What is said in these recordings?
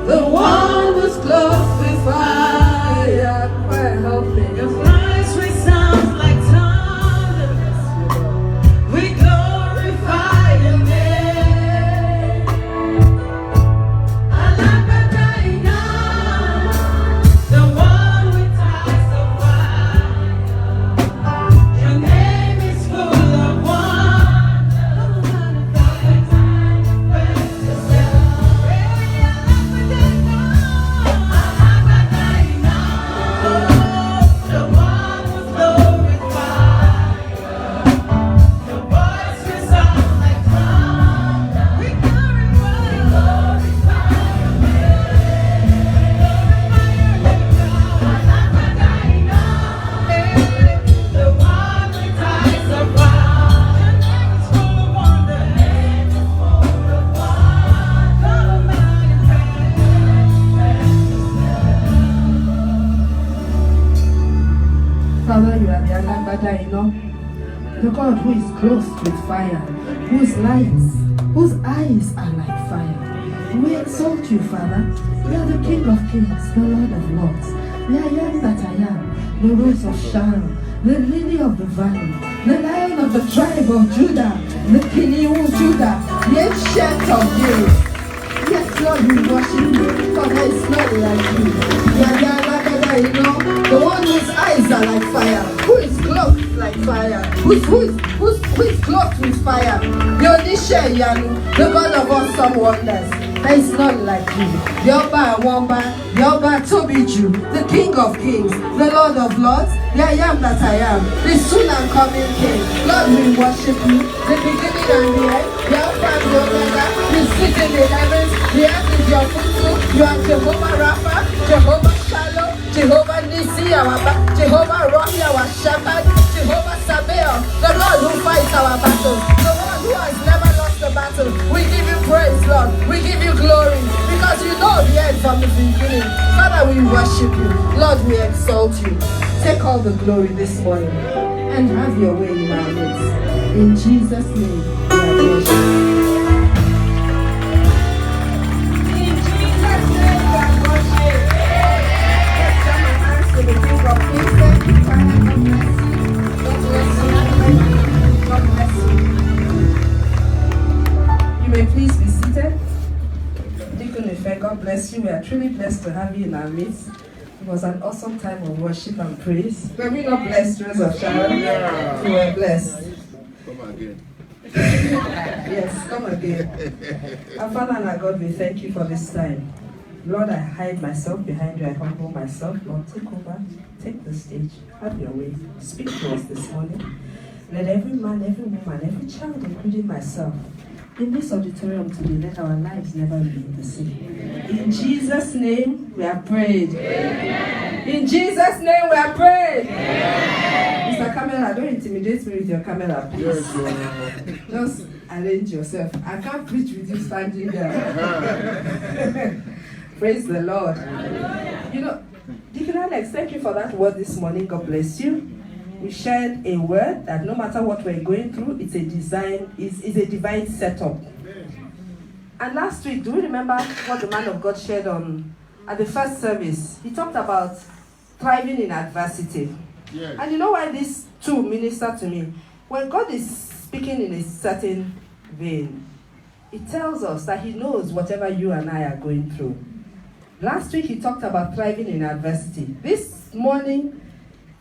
The one who's clothed with fire. Your voice resounds like thunder. We glorify your name. Alabadaina, the one with eyes of fire. Your name is full of wonder. Alabadaina, the one who's glorified. Your voice resounds like thunder. We glorify your name. The one with eyes of fire. Your name is full of wonder. Father, you are the Alabadaino, the God who is clothed with fire, whose eyes are like fire. We exalt you, Father. You are the King of Kings, the Lord of Lords. The I am that I am, the Rose of Sharon, the Lily of the Valley, the Lion of the tribe of Judah, the Kiniu Judah, the Ancient of Days. Yes, Lord, we worship you, for there is none like you. You are the Alabadaino, the one whose eyes are like fire, who is clothed like fire, who is clothed with fire. The Onisha Yanu, the God of awesome wonders. There is none like you. Yoba Wamba, Yoba Tobiju, the King of Kings, the Lord of Lords, the I am that I am, the soon and coming King. Lord, we worship you, the beginning and the end, the Alpha and the Omega, the seat in the heavens, the earth is your footstool. You are Jehovah Rapha, Jehovah Shalom, Jehovah Nisi, Jehovah Rohi, our shepherd, Jehovah Sabaoth, the Lord who fights our battles, the one who has never lost a battle. We give you praise, Lord. We give you glory because you know the end from the beginning. Father, we worship you. Lord, we exalt you. Take all the glory this morning and have your way in our midst. In Jesus' name, we are worshiping. The King of Kings, thank you, Father. God bless you. God bless you. You may please be seated. Deacon Ife, God bless you. We are truly blessed to have you in our midst. It was an awesome time of worship and praise. Were we not blessed, Rose of Sharon? Yeah. We were blessed. Come again. Yes, come again. Our Father and our God, we thank you for this time. Lord, I hide myself behind you. I humble myself. Lord, take over. Take the stage. Have your way. Speak to us this morning. Let every man, every woman, every child, including myself, in this auditorium today, let our lives never remain the same. In Jesus' name, we are prayed. Amen. In Jesus' name, we are prayed. Amen. Mr. Camera, don't intimidate me with your camera, please. Yes, Just arrange yourself. I can't preach with you standing there. Praise the Lord. You know, Deacon Alex, thank you for that word this morning. God bless you. We shared a word that no matter what we're going through, it's a divine setup. And last week, do we remember what the man of God shared on at the first service? He talked about thriving in adversity. Yes. And you know why these two minister to me? When God is speaking in a certain vein, it tells us that he knows whatever you and I are going through. Last week, he talked about thriving in adversity. This morning,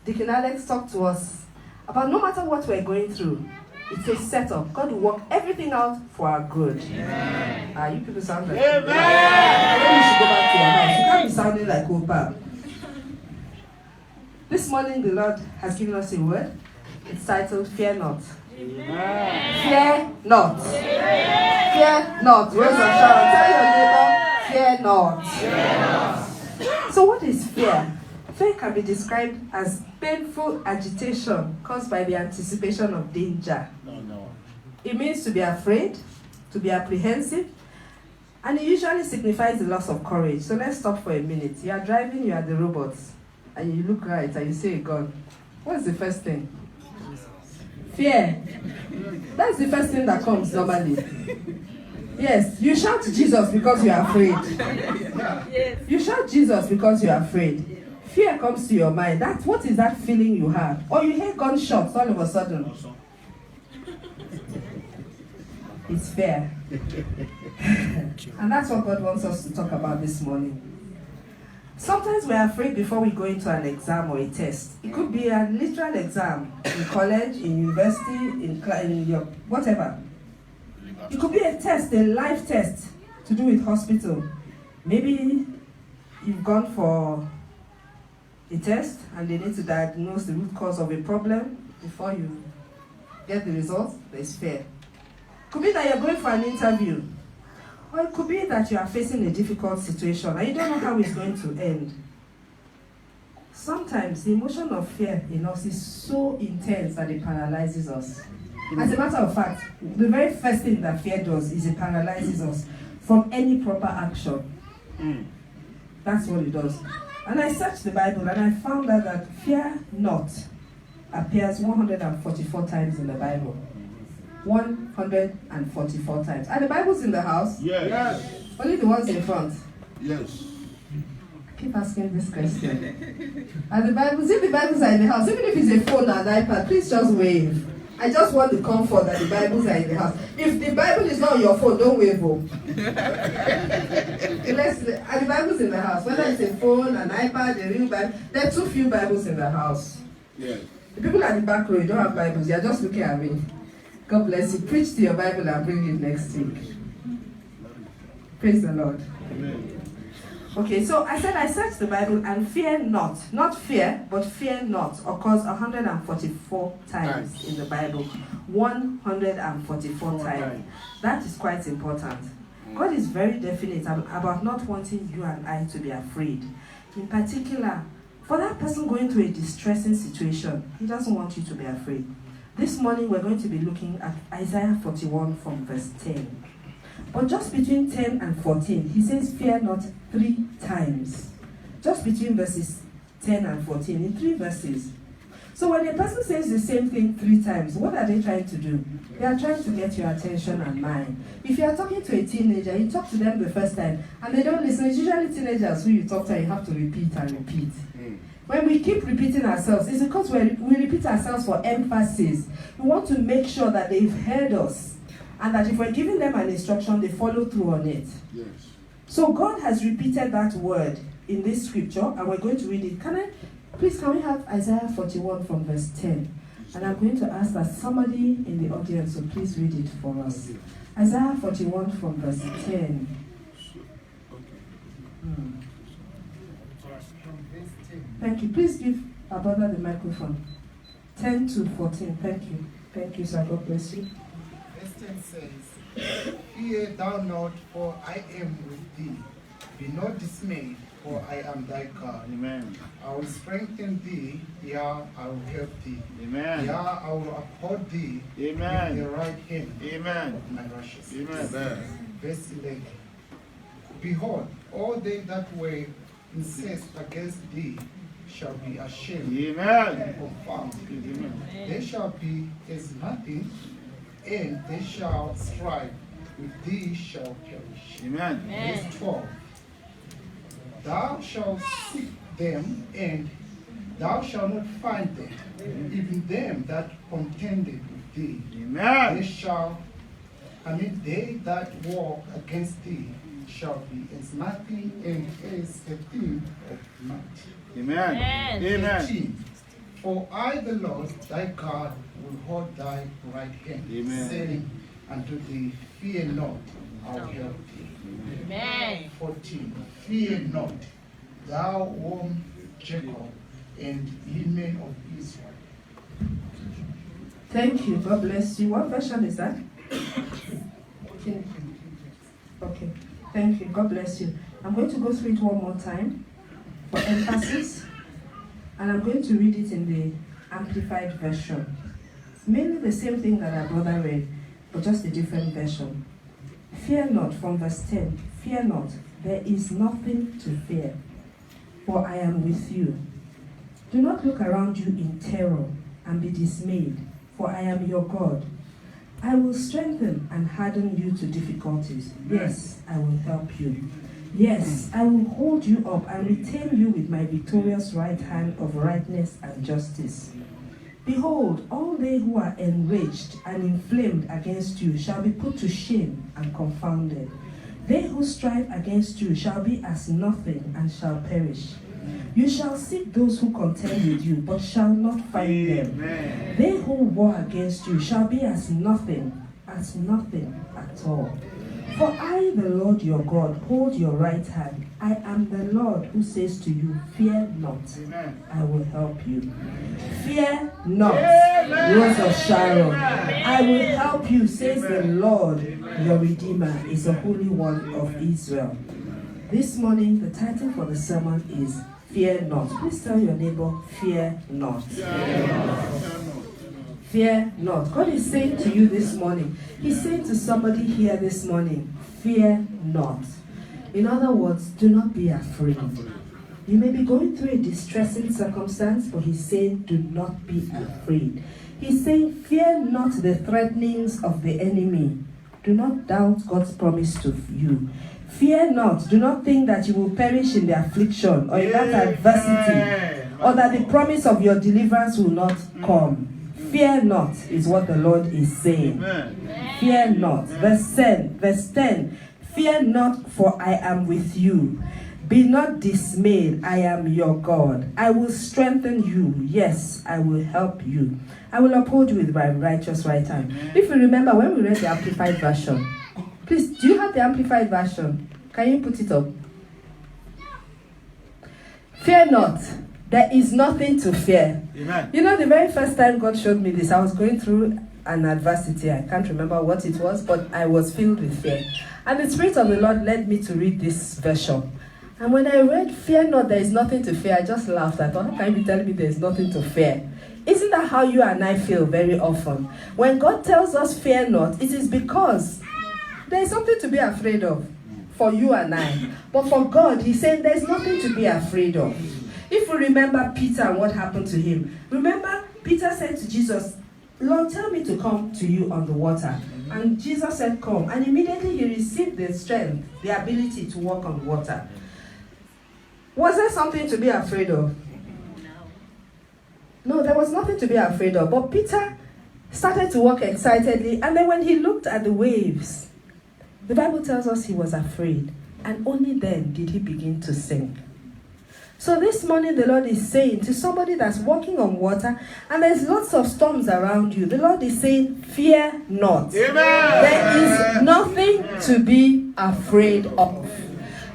Deacon Alex talked to us about no matter what we're going through, it's a setup. God will work everything out for our good. You people sound like Amen. I think you should go back to your house. You can't be sounding like Opa. This morning, the Lord has given us a word. It's titled, Fear Not. Amen. Fear not. Fear not. Rose of Sharon, tell your neighbor, fear not. So what is fear? Fear can be described as painful agitation caused by the anticipation of danger. No. It means to be afraid, to be apprehensive, and it usually signifies the loss of courage. So let's stop for a minute. You are driving, you are the robots, and you look right and you say, God, what's the first thing? Fear. That's the first thing that comes normally. Yes, you shout Jesus because you are afraid. Yes. You shout Jesus because you are afraid. Fear comes to your mind. What is that feeling you have? Or you hear gunshots all of a sudden. It's fear. And that's what God wants us to talk about this morning. Sometimes we're afraid before we go into an exam or a test. It could be a literal exam in college, in university, in your whatever. It could be a test, a life test to do with hospital. Maybe you've gone for a test and they need to diagnose the root cause of a problem before you get the results. There's fear. It could be that you're going for an interview. Or it could be that you are facing a difficult situation and you don't know how it's going to end. Sometimes the emotion of fear in us is so intense that it paralyzes us. As a matter of fact, the very first thing that fear does is it paralyzes us from any proper action. That's what it does. And I searched the Bible and I found out that fear not appears 144 times in the Bible. 144 times. Are the Bibles in the house? Yes. Only the ones in front. Yes. I keep asking this question. Are the Bibles, if the Bibles are in the house, even if it's a phone and an iPad, please just wave. I just want the comfort that the Bibles are in the house. If the Bible is not on your phone, don't wave. Are the Bibles in the house? Whether it's a phone, an iPad, a real Bible, there are too few Bibles in the house. Yes. The people at the back row, you don't have Bibles, you're just looking at me. God bless you. Preach to your Bible and bring it next week. Praise the Lord. Amen. Okay, so I said I searched the Bible and fear not fear, but fear not occurs 144 times in the Bible. 144 times. That is quite important. God is very definite about not wanting you and I to be afraid. In particular, for that person going through a distressing situation, He doesn't want you to be afraid. This morning we're going to be looking at Isaiah 41 from verse 10. But just between 10 and 14, he says, fear not 3 times. Just between verses 10 and 14, in 3 verses. So when a person says the same thing 3 times, what are they trying to do? They are trying to get your attention and mind. If you are talking to a teenager, you talk to them the first time, and they don't listen. It's usually teenagers who you talk to, and you have to repeat and repeat. When we keep repeating ourselves, it's because we repeat ourselves for emphasis. We want to make sure that they've heard us and that if we're giving them an instruction, they follow through on it. Yes. So God has repeated that word in this scripture, and we're going to read it. Can we have Isaiah 41 from verse 10? And I'm going to ask that somebody in the audience will please read it for us. Isaiah 41 from verse 10. Thank you. Please give our brother the microphone. 10 to 14. Thank you. Thank you, sir. God bless you. Verse 10 says, fear thou not, for I am with thee. Be not dismayed, for I am thy God. Amen. I will strengthen thee, yea, I will help thee. Amen. Yea, I will uphold thee Amen. with the right hand Amen. of my righteousness. Amen. Verse 11. Behold, all they that were incensed against thee shall be ashamed Amen. and confounded. Amen. They shall be as nothing, and they shall strive, with thee shall perish. Amen. Verse 12. Thou shalt seek them, and thou shalt not find them, even them that contended with thee. Amen. They that walk against thee shall be as nothing, and as a thing of naught. Amen. Amen. 15. For I, the Lord thy God, will hold thy right hand, Amen. saying unto thee, fear not, I'll help thee. Amen. 14. Fear not, thou womb Jacob, and Limen of Israel. Thank you. God bless you. What version is that? Okay. Thank you. God bless you. I'm going to go through it one more time for emphasis. And I'm going to read it in the Amplified version. It's mainly the same thing that our brother read, but just a different version. Fear not, from verse 10. Fear not, there is nothing to fear, for I am with you. Do not look around you in terror and be dismayed, for I am your God. I will strengthen and harden you to difficulties. Yes, I will help you. Yes, I will hold you up and retain you with my victorious right hand of rightness and justice. Behold, all they who are enraged and inflamed against you shall be put to shame and confounded. They who strive against you shall be as nothing and shall perish. You shall seek those who contend with you, but shall not find them. They who war against you shall be as nothing at all. For I, the Lord your God, hold your right hand. I am the Lord who says to you, fear not, I will help you. Fear not, Rose of Sharon, I will help you, says the Lord, your Redeemer, is the Holy One of Israel. This morning, the title for the sermon is Fear Not. Please tell your neighbor, fear not. Fear not. God is saying to you this morning, He's saying to somebody here this morning, fear not. In other words, do not be afraid. You may be going through a distressing circumstance, but He's saying, do not be afraid. He's saying, fear not the threatenings of the enemy. Do not doubt God's promise to you. Fear not. Do not think that you will perish in the affliction or in that adversity, or that the promise of your deliverance will not come. Fear not is what the Lord is saying. Fear not. Verse 10. Fear not, for I am with you. Be not dismayed, I am your God. I will strengthen you. Yes, I will help you. I will uphold you with my righteous right hand. If you remember when we read the Amplified Version, please, do you have the Amplified Version? Can you put it up? Fear not. There is nothing to fear. Amen. You know, the very first time God showed me this, I was going through an adversity. I can't remember what it was, but I was filled with fear. And the Spirit of the Lord led me to read this version. And when I read, fear not, there is nothing to fear, I just laughed. I thought, how can you be telling me there is nothing to fear? Isn't that how you and I feel very often? When God tells us fear not, it is because there is something to be afraid of for you and I. But for God, He's saying there is nothing to be afraid of. If we remember Peter and what happened to him, remember Peter said to Jesus, Lord, tell me to come to you on the water. And Jesus said, come. And immediately he received the strength, the ability to walk on water. Was there something to be afraid of? No, there was nothing to be afraid of. But Peter started to walk excitedly. And then when he looked at the waves, the Bible tells us he was afraid. And only then did he begin to sink. So this morning the Lord is saying to somebody that's walking on water and there's lots of storms around you, the Lord is saying, fear not. Amen. There is nothing to be afraid of.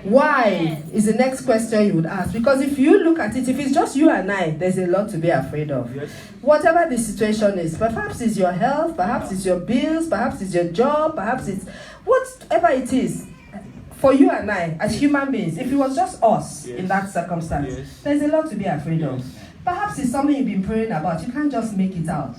Why is the next question you would ask? Because if you look at it, if it's just you and I, there's a lot to be afraid of. Yes. Whatever the situation is, perhaps it's your health, perhaps it's your bills, perhaps it's your job, perhaps it's whatever it is. For you and I, as human beings, if it was just us in that circumstance, there's a lot to be afraid of. Perhaps it's something you've been praying about. You can't just make it out.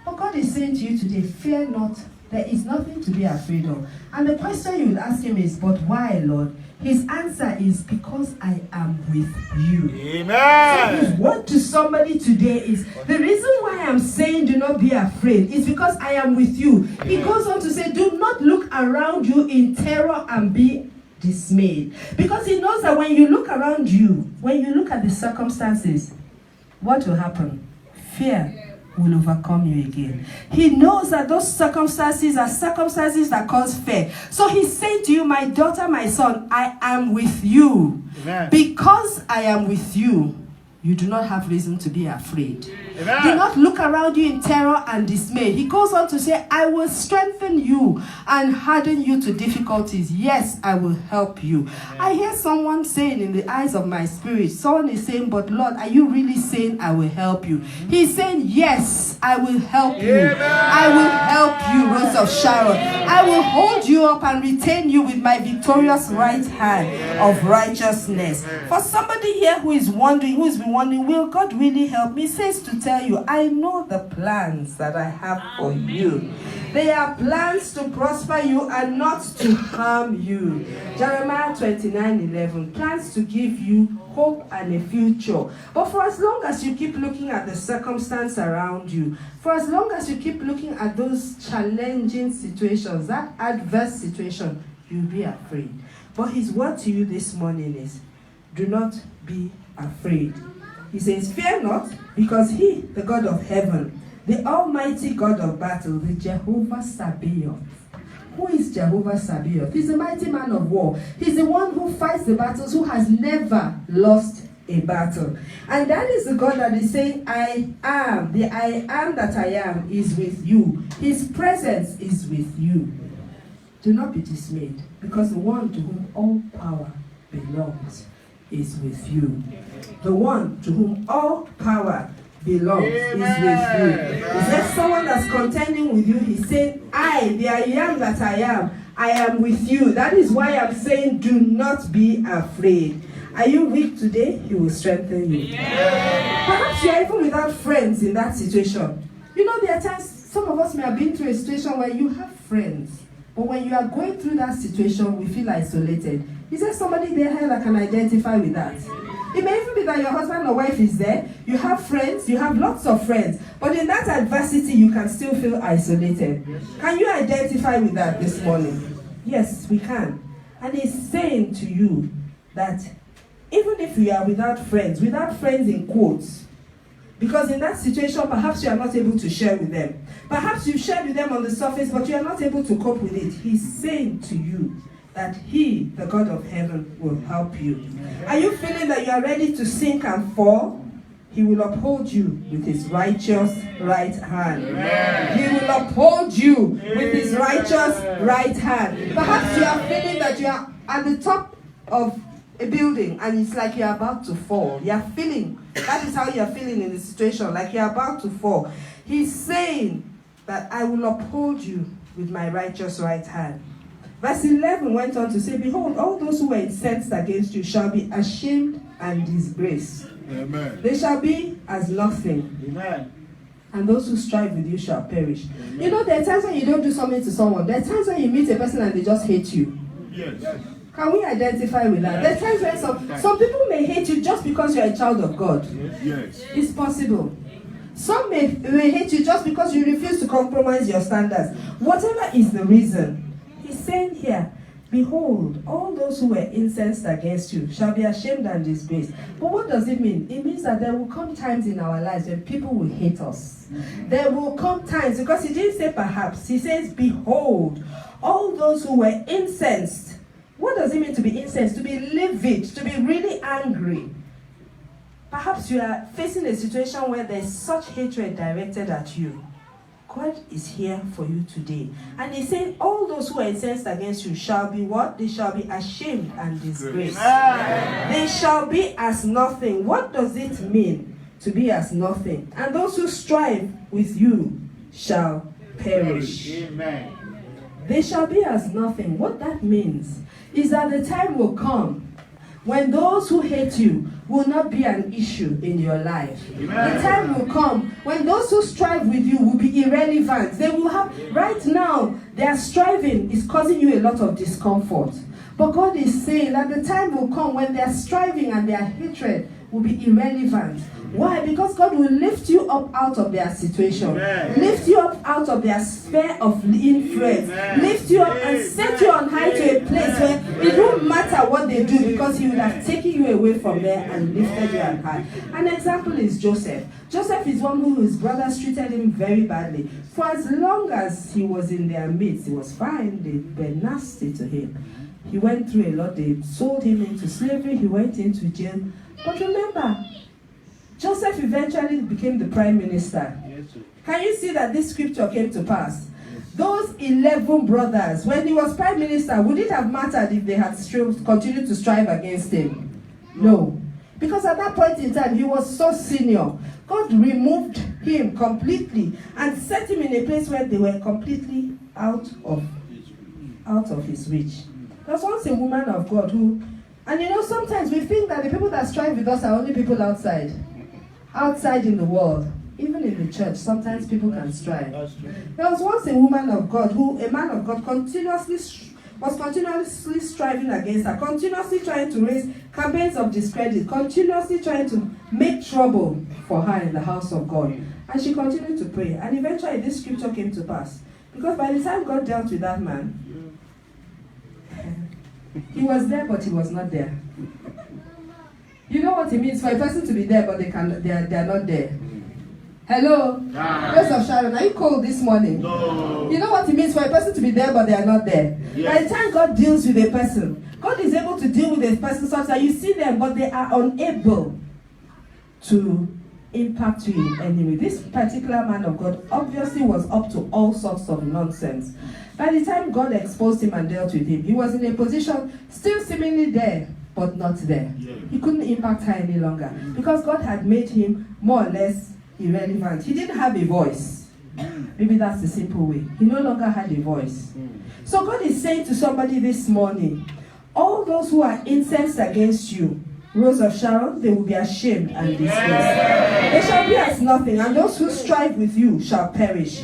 But God is saying to you today, fear not. There is nothing to be afraid of. And the question you will ask Him is, but why, Lord? His answer is, because I am with you. Amen. So His word to somebody today is, the reason why I'm saying do not be afraid is because I am with you. He goes on to say, do not look around you in terror and be dismayed. Because He knows that when you look around you, when you look at the circumstances, what will happen? Fear will overcome you again. He knows that those circumstances are circumstances that cause fear. So He's saying to you, my daughter, my son, I am with you. Amen. Because I am with you, you do not have reason to be afraid. Amen. Do not look around you in terror and dismay. He goes on to say, I will strengthen you and harden you to difficulties. Yes, I will help you. Amen. I hear someone saying in the eyes of my spirit, someone is saying, but Lord, are you really saying I will help you? He's saying, yes, I will help you. Amen. I will help you, Rose of Sharon. I will hold you up and retain you with my victorious right hand of righteousness. For somebody here who is wondering, who has been wondering, will God really help me? He says to tell you, I know the plans that I have for you. They are plans to prosper you and not to harm you. Jeremiah 29:11. Plans to give you hope and a future. But for as long as you keep looking at the circumstance around you, for as long as you keep looking at those challenging situations, that adverse situation, you'll be afraid. But his word to you this morning is, do not be afraid. He says, fear not, because he, the God of heaven, the almighty God of battle, the Jehovah Sabaoth. Who is Jehovah Sabaoth? He's a mighty man of war. He's the one who fights the battles, who has never lost a battle. And that is the God that is saying, I am. The I am that I am is with you. His presence is with you. Do not be dismayed, because the one to whom all power belongs is with you. The one to whom all power belongs is with you. Is there someone that's contending with you? He's saying, I, the I am that I am with you. That is why I'm saying, do not be afraid. Are you weak today? He will strengthen you. Perhaps you are even without friends in that situation. You know, there are times, some of us may have been through a situation where you have friends, but when you are going through that situation, we feel isolated. Is there somebody there that can identify with that? It may even be that your husband or wife is there, you have friends, you have lots of friends, but in that adversity, you can still feel isolated. Can you identify with that this morning? Yes, we can. And he's saying to you that even if you are without friends in quotes, because in that situation, perhaps you are not able to share with them. Perhaps you shared with them on the surface, but you are not able to cope with it. He's saying to you that he, the God of heaven, will help you. Are you feeling that you are ready to sink and fall? He will uphold you with his righteous right hand. Amen. He will uphold you with his righteous right hand. Perhaps you are feeling that you are at the top of a building and it's like you're about to fall. You are feeling, that is how you are feeling in the situation, like you're about to fall. He's saying that I will uphold you with my righteous right hand. Verse 11 went on to say, behold, all those who were incensed against you shall be ashamed and disgraced. Amen. They shall be as nothing. Amen. And those who strive with you shall perish. Amen. You know, there are times when you don't do something to someone. There are times when you meet a person and they just hate you. Yes. Can we identify with that? There are times when some people may hate you just because you're a child of God. Yes. It's possible. Some may hate you just because you refuse to compromise your standards. Whatever is the reason, he's saying here, behold, all those who were incensed against you shall be ashamed and disgraced. But what does it mean? It means that there will come times in our lives when people will hate us. There will come times, because he didn't say perhaps, he says, behold, all those who were incensed. What does it mean to be incensed? To be livid, to be really angry. Perhaps you are facing a situation where there's such hatred directed at you. God is here for you today. And he's saying all those who are incensed against you shall be what? They shall be ashamed and disgraced. They shall be as nothing. What does it mean to be as nothing? And those who strive with you shall perish. Amen. They shall be as nothing. What that means is that the time will come when those who hate you will not be an issue in your life. Amen. The time will come when those who strive with you will be irrelevant. They will have, right now, their striving is causing you a lot of discomfort. But God is saying that the time will come when their striving and their hatred will be irrelevant. Why? Because God will lift you up out of their situation. Amen. Lift you up out of their sphere of influence. Amen. Lift you up and set you on high to a place where it won't matter what they do, because he would have taken you away from there and lifted you on high. An example is Joseph. Joseph is one who his brothers treated him very badly. For as long as he was in their midst, he was fine. They were nasty to him. He went through a lot. They sold him into slavery. He went into jail. But remember, Joseph eventually became the prime minister. Can you see that this scripture came to pass? Those 11 brothers, when he was prime minister, would it have mattered if they had continued to strive against him? No. Because at that point in time, he was so senior. God removed him completely and set him in a place where they were completely out of his reach. There's once a woman of God who, and you know, sometimes we think that the people that strive with us are only people outside in the world. Even in the church, sometimes people can strive. That's true. There was once a woman of God a man of God was continuously striving against her, continuously trying to raise campaigns of discredit, continuously trying to make trouble for her in the house of God. And she continued to pray. And eventually this scripture came to pass. Because by the time God dealt with that man, he was there but he was not there. You know what it means for a person to be there but they are not there. Hello? Rose of Sharon, are you cold this morning? No. You know what it means for a person to be there but they are not there? Yes. By the time God deals with a person, God is able to deal with a person such that you see them but they are unable to impact you in any way. This particular man of God obviously was up to all sorts of nonsense. By the time God exposed him and dealt with him, he was in a position still seemingly there but not there. Yeah. He couldn't impact her any longer because God had made him more or less irrelevant. He didn't have a voice. Maybe that's the simple way. He no longer had a voice. So God is saying to somebody this morning, all those who are incensed against you, Rose of Sharon, they will be ashamed and disgraced. They shall be as nothing, and those who strive with you shall perish.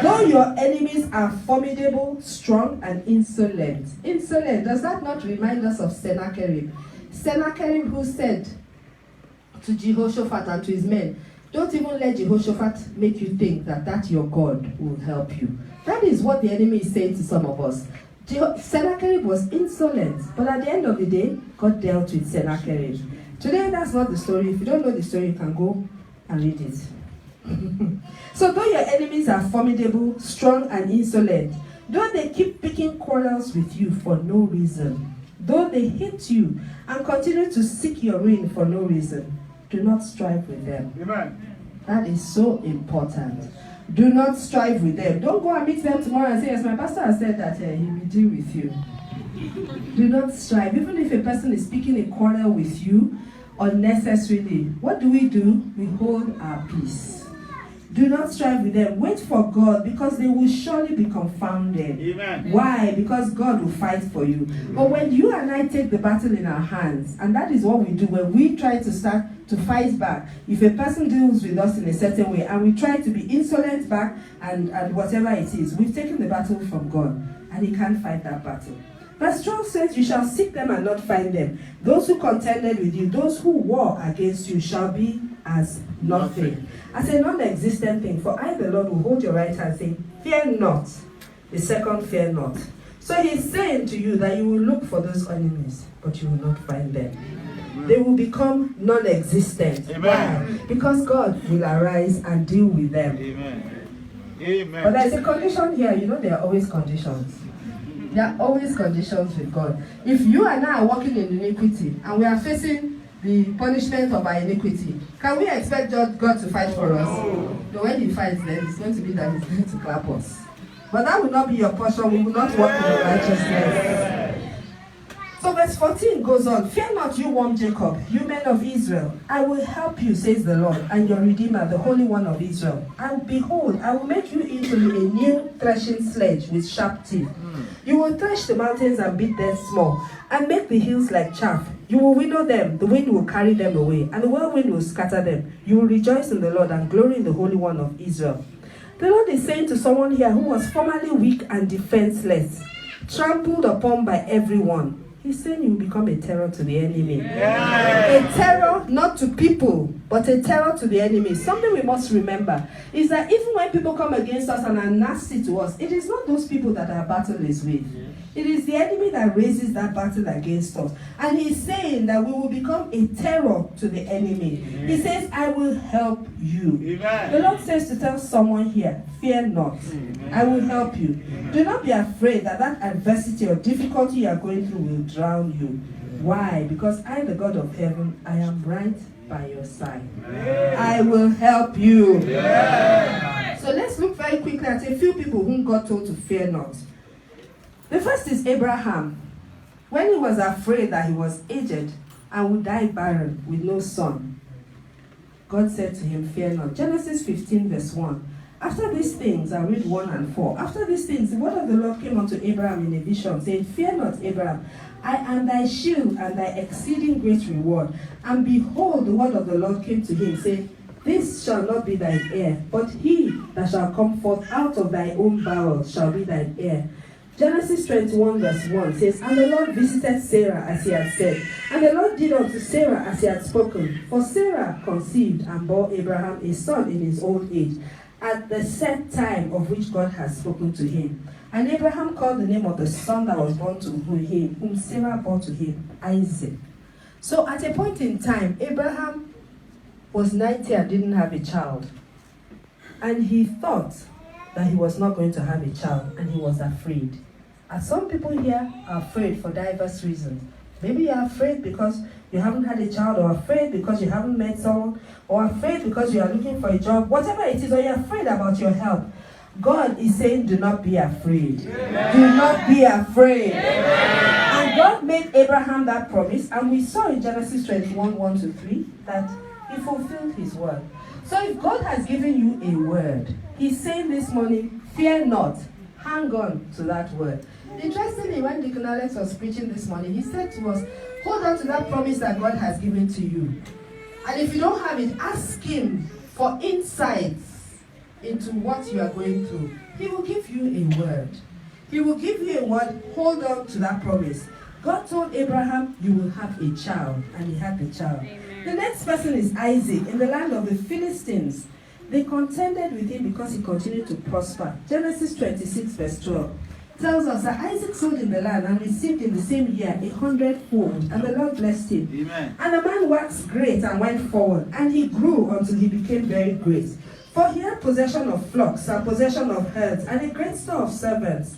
Though your enemies are formidable, strong, and insolent. Insolent, does that not remind us of Sennacherib? Sennacherib who said to Jehoshaphat and to his men, don't even let Jehoshaphat make you think that your God will help you. That is what the enemy is saying to some of us. Sennacherib was insolent, but at the end of the day, God dealt with Sennacherib. Today, that's not the story. If you don't know the story, you can go and read it. So though your enemies are formidable, strong, and insolent, though they keep picking quarrels with you for no reason, though they hate you and continue to seek your ruin for no reason, do not strive with them. Amen. That is so important. Do not strive with them. Don't go and meet them tomorrow and say, yes, my pastor has said that he will deal with you. Do not strive. Even if a person is speaking a quarrel with you unnecessarily, what do? We hold our peace. Do not strive with them. Wait for God, because they will surely be confounded. Amen. Why? Because God will fight for you. But when you and I take the battle in our hands, and that is what we do when we try to start to fight back. If a person deals with us in a certain way and we try to be insolent back and whatever it is, we've taken the battle from God and he can't fight that battle. Verse 12 says, you shall seek them and not find them. Those who contended with you, those who war against you, shall be as nothing. As a non-existent thing. For I, the Lord, will hold your right hand, saying, fear not. The second, fear not. So he's saying to you that you will look for those enemies, but you will not find them. They will become non-existent. Amen. Why? Because God will arise and deal with them. Amen. Amen. But there's a condition here. You know, there are always conditions. There are always conditions with God. If you and I are walking in iniquity and we are facing the punishment of our iniquity, can we expect God to fight for us? No, when he fights, then it's going to be that he's going to clap us. But that will not be your portion. We will not walk in righteousness. So verse 14 goes on. Fear not, you warm Jacob, you men of Israel. I will help you, says the Lord, and your Redeemer, the Holy One of Israel. And behold, I will make you into a new threshing sledge with sharp teeth. You will thresh the mountains and beat them small, and make the hills like chaff. You will winnow them, the wind will carry them away, and the whirlwind will scatter them. You will rejoice in the Lord and glory in the Holy One of Israel. The Lord is saying to someone here who was formerly weak and defenseless, trampled upon by everyone. He's saying you will become a terror to the enemy. A terror not to people, but a terror to the enemy. Something we must remember is that even when people come against us and are nasty to us, it is not those people that our battle is with. It is the enemy that raises that battle against us. And he's saying that we will become a terror to the enemy. He says, I will help you. The Lord says to tell someone here, fear not. I will help you. Do not be afraid that adversity or difficulty you are going through will drown you. Why? Because I, the God of heaven, I am right by your side. I will help you. So let's look very quickly at a few people whom God told to fear not. The first is Abraham. When he was afraid that he was aged and would die barren with no son, God said to him, fear not. Genesis 15 verse 1. After these things, I read 1 and 4. After these things, the word of the Lord came unto Abraham in a vision, saying, fear not, Abraham. I am thy shield and thy exceeding great reward. And behold, the word of the Lord came to him, saying, This shall not be thine heir, but he that shall come forth out of thy own bowels shall be thine heir. Genesis 21 verse 1 says, And the Lord visited Sarah as he had said, and the Lord did unto Sarah as he had spoken. For Sarah conceived and bore Abraham a son in his old age, at the set time of which God had spoken to him. And Abraham called the name of the son that was born to him, whom Sarah bore to him, Isaac. So at a point in time, Abraham was 90 and didn't have a child. And he thought that he was not going to have a child, and he was afraid. And some people here are afraid for diverse reasons. Maybe you're afraid because you haven't had a child, or afraid because you haven't met someone, or afraid because you are looking for a job, whatever it is, or you're afraid about your health. God is saying, do not be afraid. Amen. Do not be afraid. Amen. And God made Abraham that promise, and we saw in Genesis 21, 1-3, that he fulfilled his word. So if God has given you a word, he's saying this morning, fear not, hang on to that word. Interestingly, when Deacon Alex was preaching this morning, he said to us, hold on to that promise that God has given to you. And if you don't have it, ask him for insights into what you are going through. He will give you a word. He will give you a word, hold on to that promise. God told Abraham, you will have a child, and he had the child. Amen. The next person is Isaac. In the land of the Philistines, they contended with him because he continued to prosper. Genesis 26 verse 12 tells us that Isaac sowed in the land and received in the same year 100-fold, and the Lord blessed him. Amen. And the man waxed great and went forward, and he grew until he became very great. For he had possession of flocks and possession of herds and a great store of servants.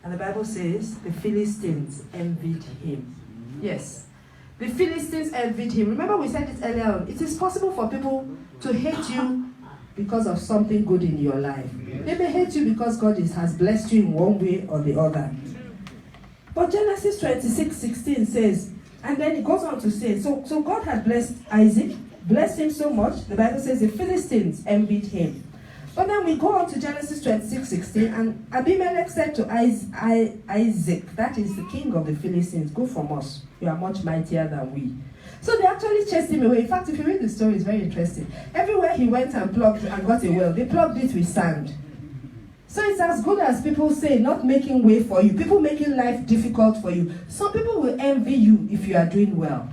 And the Bible says the Philistines envied him. Yes. The Philistines envied him. Remember we said it earlier on. It is possible for people to hate you because of something good in your life. They may hate you because God has blessed you in one way or the other. But Genesis 26:16 says, and then it goes on to say, so God had blessed Isaac, blessed him so much, the Bible says the Philistines envied him. But then we go on to Genesis 26:16, and Abimelech said to Isaac, that is the king of the Philistines, go from us, you are much mightier than we. So they actually chased him away. In fact, if you read the story, it's very interesting. Everywhere he went and plugged and got a well, they plugged it with sand. So it's as good as people say, not making way for you, people making life difficult for you. Some people will envy you if you are doing well.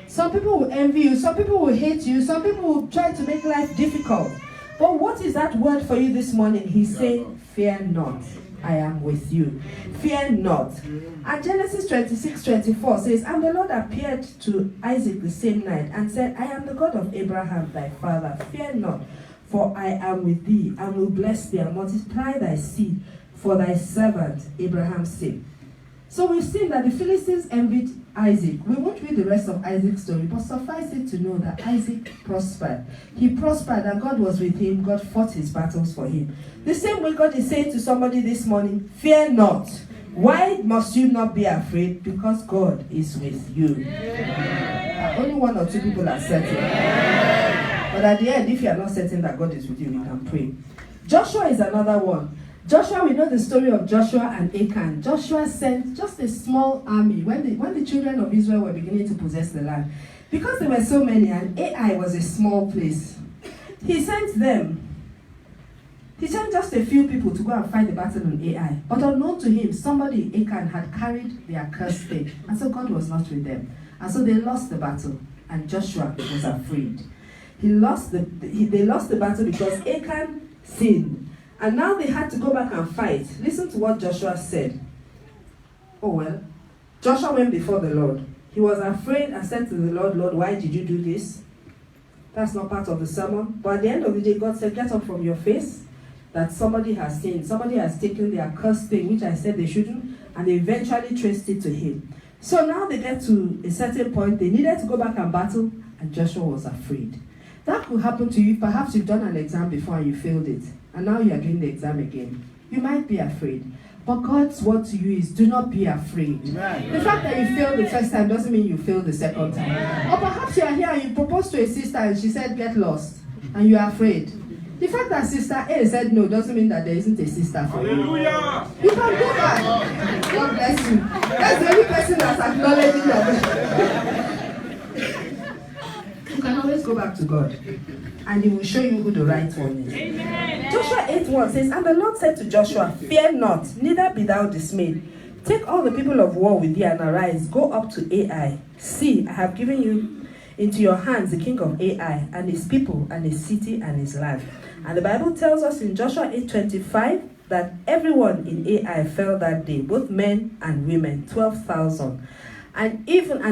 Some people will envy you, some people will hate you, some people will try to make life difficult. But what is that word for you this morning? He's saying, fear not, I am with you. Fear not. And Genesis 26:24 says, and the Lord appeared to Isaac the same night and said, I am the God of Abraham thy father. Fear not, for I am with thee, and will bless thee and multiply thy seed for thy servant Abraham's sake. So we've seen that the Philistines envied Isaac. We won't read the rest of Isaac's story, but suffice it to know that Isaac prospered. He prospered and God was with him. God fought his battles for him. The same way God is saying to somebody this morning, fear not. Why must you not be afraid? Because God is with you. Only one or two people are certain. But at the end, if you are not certain that God is with you, you can pray. Joshua is another one. Joshua, we know the story of Joshua and Achan. Joshua sent just a small army when the children of Israel were beginning to possess the land. Because there were so many and Ai was a small place, he sent just a few people to go and fight the battle on Ai. But unknown to him, somebody, Achan, had carried their cursed thing. And so God was not with them. And so they lost the battle. And Joshua was afraid. They lost the battle because Achan sinned. And now they had to go back and fight. Listen to what Joshua said. Oh well. Joshua went before the Lord. He was afraid and said to the Lord, Lord, why did you do this? That's not part of the sermon. But at the end of the day, God said, get up from your face. That somebody has sinned. Somebody has taken their cursed thing, which I said they shouldn't. And they eventually traced it to him. So now they get to a certain point. They needed to go back and battle. And Joshua was afraid. That could happen to you. Perhaps you've done an exam before and you failed it. And now you are doing the exam again. You might be afraid. But God's word to you is, do not be afraid. Amen. The fact that you failed the first time doesn't mean you failed the second time. Amen. Or perhaps you are here and you proposed to a sister and she said, get lost. And you are afraid. The fact that Sister A said no doesn't mean that there isn't a sister for you. Hallelujah. You can go back. God bless you. That's the only person that's acknowledging that. You can always go back to God, and He will show you who the right one is. Amen. Joshua 8:1 says, "And the Lord said to Joshua, Fear not, neither be thou dismayed. Take all the people of war with thee and arise, go up to Ai. See, I have given you into your hands the king of Ai, and his people, and his city, and his land." And the Bible tells us in Joshua 8:25 that everyone in Ai fell that day, both men and women, 12,000. And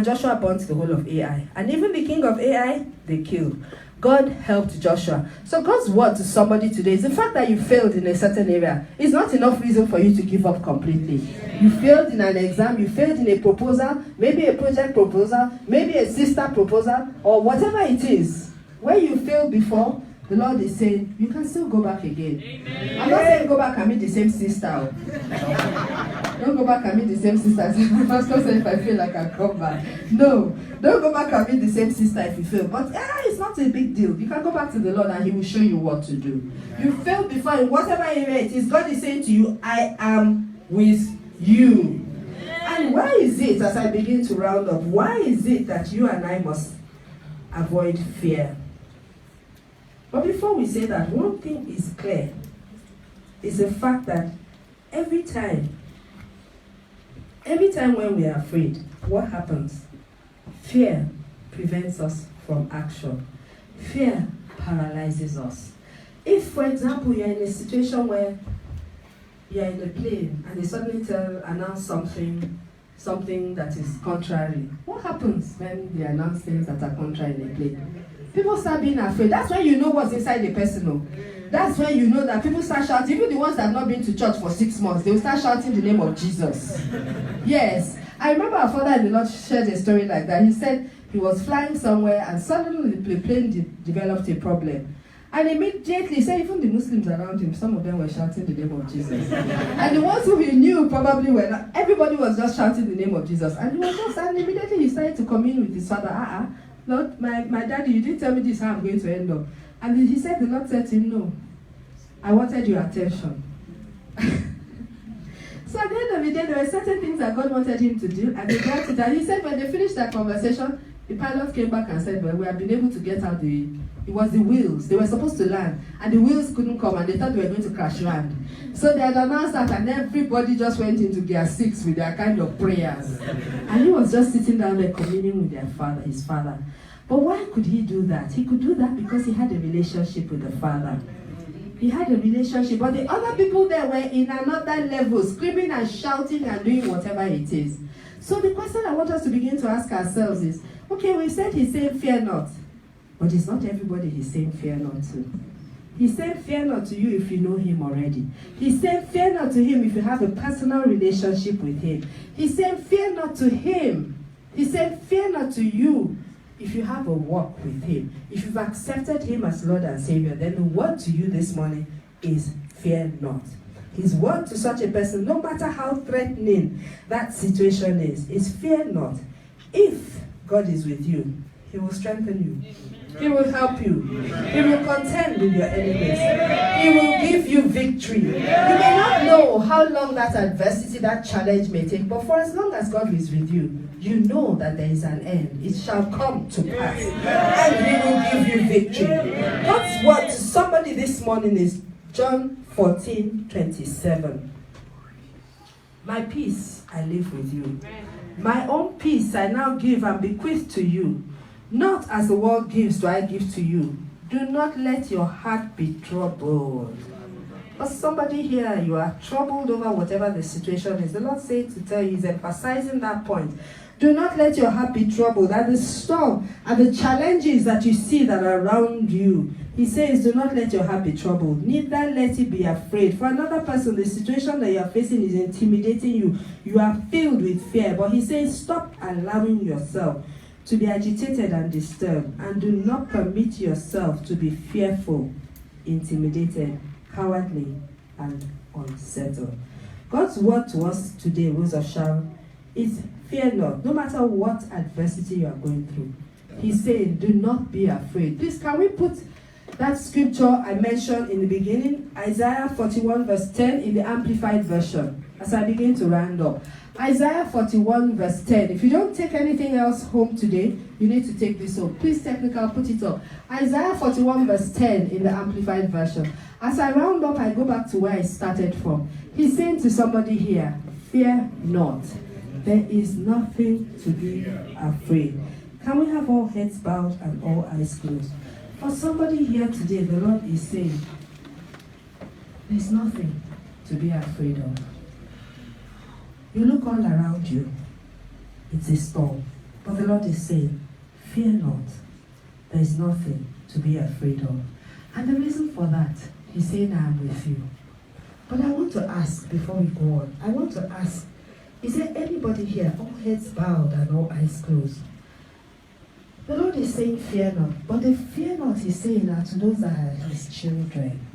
Joshua burnt the whole of Ai. And even the king of Ai, they killed. God helped Joshua. So God's word to somebody today is the fact that you failed in a certain area is not enough reason for you to give up completely. You failed in an exam, you failed in a proposal, maybe a project proposal, maybe a sister proposal, or whatever it is. Where you failed before, the Lord is saying, you can still go back again. Amen. I'm not saying go back and meet the same sister. Don't go back and meet the same sister. Pastor said if I feel like I come back. No, don't go back and meet the same sister if you fail. But it's not a big deal. You can go back to the Lord and He will show you what to do. You failed before in whatever area it is. God is saying to you, I am with you. And why is it, as I begin to round up, why is it that you and I must avoid fear? But before we say that, one thing is clear, is the fact that every time when we are afraid, what happens? Fear prevents us from action. Fear paralyzes us. If, for example, you're in a situation where you're in a plane and they suddenly announce something that is contrary, what happens when they announce things that are contrary in a plane? People start being afraid. That's when you know what's inside the person. That's when you know that people start shouting. Even the ones that have not been to church for 6 months, they will start shouting the name of Jesus. Yes. I remember our father in the Lord shared a story like that. He said he was flying somewhere and suddenly the plane developed a problem. And immediately, say even the Muslims around him, some of them were shouting the name of Jesus. And the ones who he knew probably were not. Everybody was just shouting the name of Jesus. And immediately he started to commune with his father. Lord, my daddy, you didn't tell me this how I'm going to end up. And he said, the Lord said to him, no, I wanted your attention. So at the end of the day, there were certain things that God wanted him to do, and they got it. And he said when they finished that conversation, the pilot came back and said, well, we have been able to get out it was the wheels. They were supposed to land, and the wheels couldn't come, and they thought they were going to crash land. So they had announced that, and everybody just went into gear 6 with their kind of prayers. And he was just sitting down there communing with his father. But why could he do that? He could do that because he had a relationship with the Father. He had a relationship, but the other people there were in another level, screaming and shouting and doing whatever it is. So the question I want us to begin to ask ourselves is, okay, we said he's saying fear not, but it's not everybody he's saying fear not to. He's saying fear not to you if you know him already. He's saying fear not to him if you have a personal relationship with him. He's saying fear not to him. He's saying fear not to you if you have a walk with him. If you've accepted him as Lord and Savior, then the word to you this morning is fear not. His word to such a person, no matter how threatening that situation is fear not. If God is with you, he will strengthen you. He will help you. He will contend with your enemies. He will give you victory. You may not know how long that adversity, that challenge may take, but for as long as God is with you, you know that there is an end. It shall come to pass. And he will give you victory. God's word to somebody this morning is John 14:27. My peace I leave with you. My own peace I now give and bequeath to you. Not as the world gives do I give to you. Do not let your heart be troubled. But somebody here, you are troubled over whatever the situation is. The Lord said to tell you, he's emphasizing that point. Do not let your heart be troubled. At the storm and the challenges that you see that are around you, he says, do not let your heart be troubled. Neither let it be afraid. For another person, the situation that you are facing is intimidating you. You are filled with fear. But he says, stop allowing yourself to be agitated and disturbed, and do not permit yourself to be fearful, intimidated, cowardly, and unsettled. God's word to us today, Rose of Sharon, is fear not, no matter what adversity you are going through. He's saying, do not be afraid. Please, can we put that scripture I mentioned in the beginning, Isaiah 41 verse 10 in the Amplified Version? as I begin to round up. Isaiah 41 verse 10. If you don't take anything else home today, you need to take this home. Please, technical, put it up. Isaiah 41 verse 10 in the Amplified Version. As I round up, I go back to where I started from. He's saying to somebody here, fear not. There is nothing to be afraid. Can we have all heads bowed and all eyes closed? For somebody here today, the Lord is saying, there's nothing to be afraid of. You look all around you, it's a storm. But the Lord is saying, fear not. There's nothing to be afraid of. And the reason for that, He's saying, I am with you. But I want to ask, before we go on, I want to ask, is there anybody here, all heads bowed and all eyes closed? The Lord is saying, fear not. But the fear not He's saying are to those that are His children.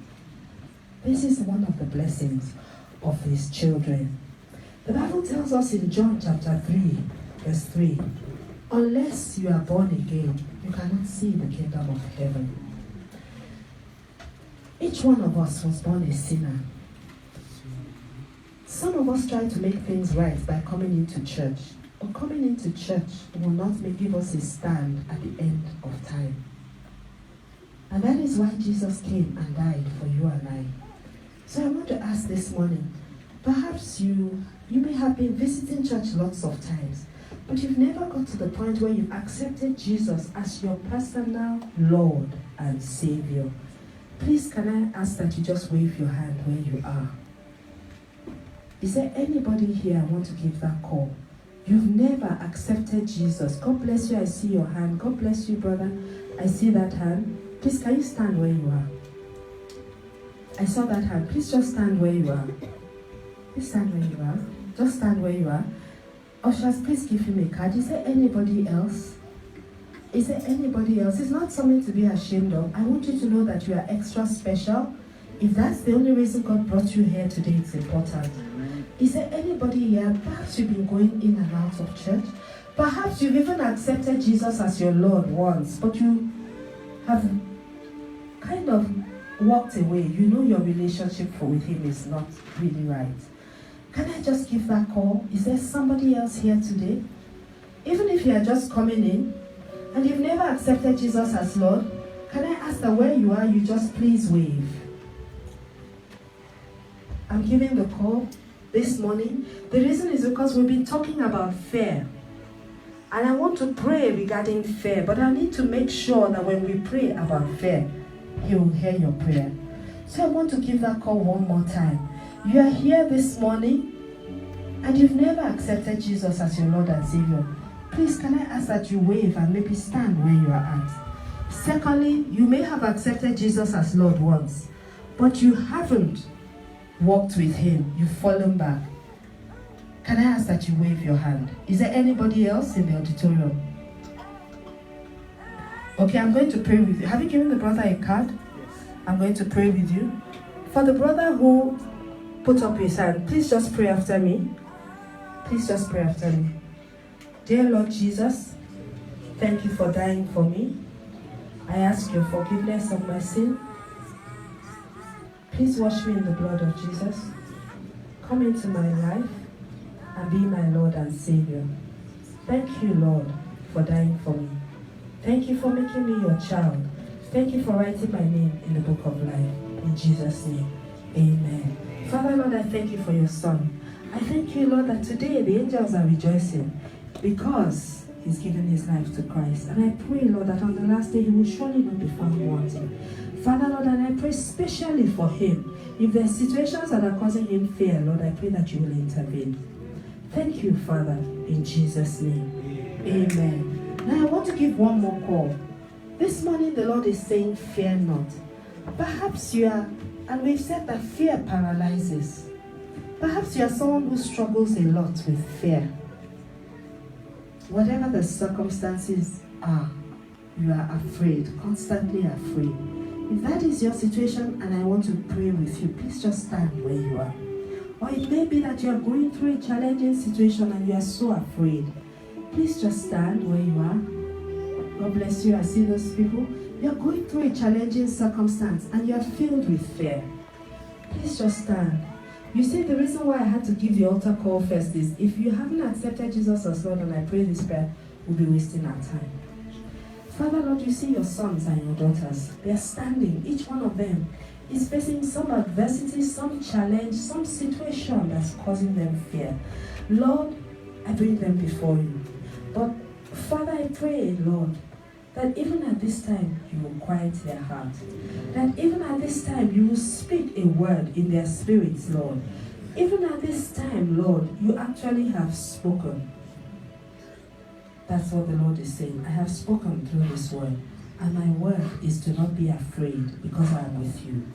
This is one of the blessings of His children. The Bible tells us in John chapter 3, verse 3, unless you are born again, you cannot see the kingdom of heaven. Each one of us was born a sinner. Some of us try to make things right by coming into church. But coming into church will not give us a stand at the end of time. And that is why Jesus came and died for you and I. So I want to ask this morning, perhaps you may have been visiting church lots of times, but you've never got to the point where you've accepted Jesus as your personal Lord and Savior. Please, can I ask that you just wave your hand where you are? Is there anybody here I want to give that call? You've never accepted Jesus. God bless you. I see your hand. God bless you, brother. I see that hand. Please, can you stand where you are? I saw that hand. Please just stand where you are. Please stand where you are. Just stand where you are. Ushers, please give him a card. Is there anybody else? Is there anybody else? It's not something to be ashamed of. I want you to know that you are extra special. If that's the only reason God brought you here today, it's important. Is there anybody here? Perhaps you've been going in and out of church. Perhaps you've even accepted Jesus as your Lord once, but you have kind of walked away. You know your relationship with Him is not really right. Can I just give that call? Is there somebody else here today? Even if you are just coming in and you've never accepted Jesus as Lord, can I ask that where you are, you just please wave? I'm giving the call this morning. The reason is because we've been talking about fear. And I want to pray regarding fear, but I need to make sure that when we pray about fear, He will hear your prayer. So I want to give that call one more time. You are here this morning and you've never accepted Jesus as your Lord and Savior. Please, can I ask that you wave and maybe stand where you are at? Secondly, you may have accepted Jesus as Lord once, but you haven't walked with Him. You've fallen back. Can I ask that you wave your hand? Is there anybody else in the auditorium? Okay, I'm going to pray with you. Have you given the brother a card? I'm going to pray with you. For the brother who put up his hand, please just pray after me. Please just pray after me. Dear Lord Jesus, thank you for dying for me. I ask your forgiveness of my sin. Please wash me in the blood of Jesus. Come into my life and be my Lord and Savior. Thank you, Lord, for dying for me. Thank you for making me your child. Thank you for writing my name in the book of life. In Jesus' name, amen. Father, Lord, I thank you for your son. I thank you, Lord, that today the angels are rejoicing because he's given his life to Christ. And I pray, Lord, that on the last day he will surely not be found wanting. Father, Lord, and I pray specially for him. If there are situations that are causing him fear, Lord, I pray that you will intervene. Thank you, Father, in Jesus' name. Amen. Now I want to give one more call. This morning the Lord is saying, fear not. Perhaps you are, and we've said that fear paralyzes. Perhaps you are someone who struggles a lot with fear. Whatever the circumstances are, you are afraid, constantly afraid. If that is your situation and I want to pray with you, please just stand where you are. Or it may be that you are going through a challenging situation and you are so afraid. Please just stand where you are. God bless you. I see those people. You are going through a challenging circumstance and you are filled with fear. Please just stand. You see, the reason why I had to give the altar call first is if you haven't accepted Jesus as Lord, and I pray this prayer, we'll be wasting our time. Father, Lord, you see your sons and your daughters. They're standing. Each one of them is facing some adversity, some challenge, some situation that's causing them fear. Lord, I bring them before you. But Father, I pray, Lord, that even at this time, you will quiet their heart. That even at this time, you will speak a word in their spirits, Lord. Even at this time, Lord, you actually have spoken. That's what the Lord is saying. I have spoken through this word. And my word is to not be afraid because I am with you.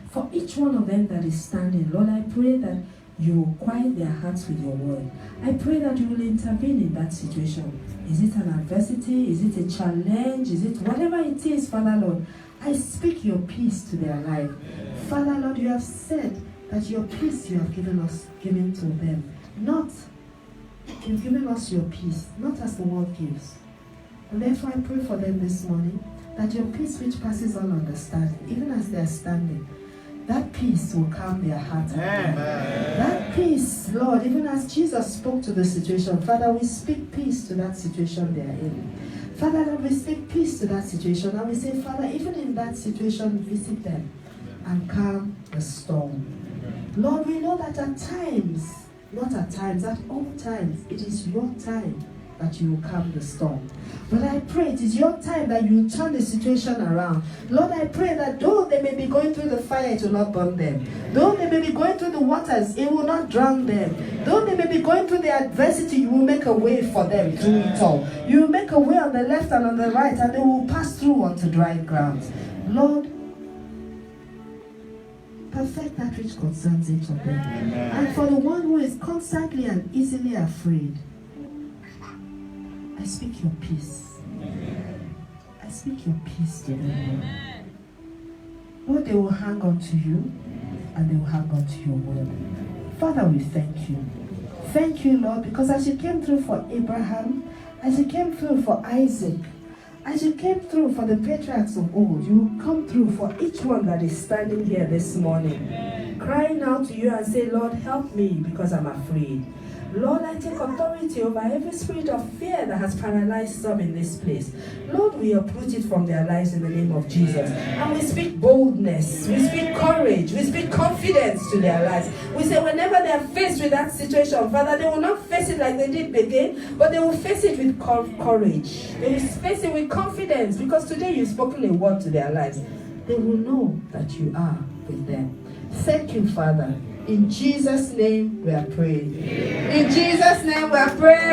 For each one of them that is standing, Lord, I pray that you will quiet their hearts with your word. I pray that you will intervene in that situation. Is it an adversity? Is it a challenge? Is it whatever it is, Father, Lord? I speak your peace to their life. Father, Lord, you have said that your peace you have given to them. Not, you've given us your peace, not as the world gives. And therefore I pray for them this morning that your peace which passes all understanding, even as they are standing, that peace will calm their heart. That peace, Lord, even as Jesus spoke to the situation, Father, we speak peace to that situation they are in. Father, Lord, we speak peace to that situation. And we say, Father, even in that situation, visit them and calm the storm. Lord, we know that at times, not at times, at all times, it is your time that you will calm the storm. But I pray it is your time that you turn the situation around. Lord, I pray that though they may be going through the fire, it will not burn them. Though they may be going through the waters, it will not drown them. Though they may be going through the adversity, you will make a way for them through it all. You will make a way on the left and on the right, and they will pass through onto dry ground. Lord, perfect that which concerns each of them. And for the one who is constantly and easily afraid, I speak your peace. I speak your peace to them. Lord, they will hang on to you and they will hang on to your word. Father, we thank you. Thank you, Lord, because as you came through for Abraham, as you came through for Isaac, as you came through for the patriarchs of old, you will come through for each one that is standing here this morning, crying out to you and say, Lord, help me because I'm afraid. Lord, I take authority over every spirit of fear that has paralyzed some in this place. Lord, we uproot it from their lives in the name of Jesus. And we speak boldness, we speak courage, we speak confidence to their lives. We say whenever they are faced with that situation, Father, they will not face it like they did again, but they will face it with courage. They will face it with confidence because today you've spoken a word to their lives. They will know that you are with them. Thank you, Father. In Jesus' name we are praying. In Jesus' name we are praying.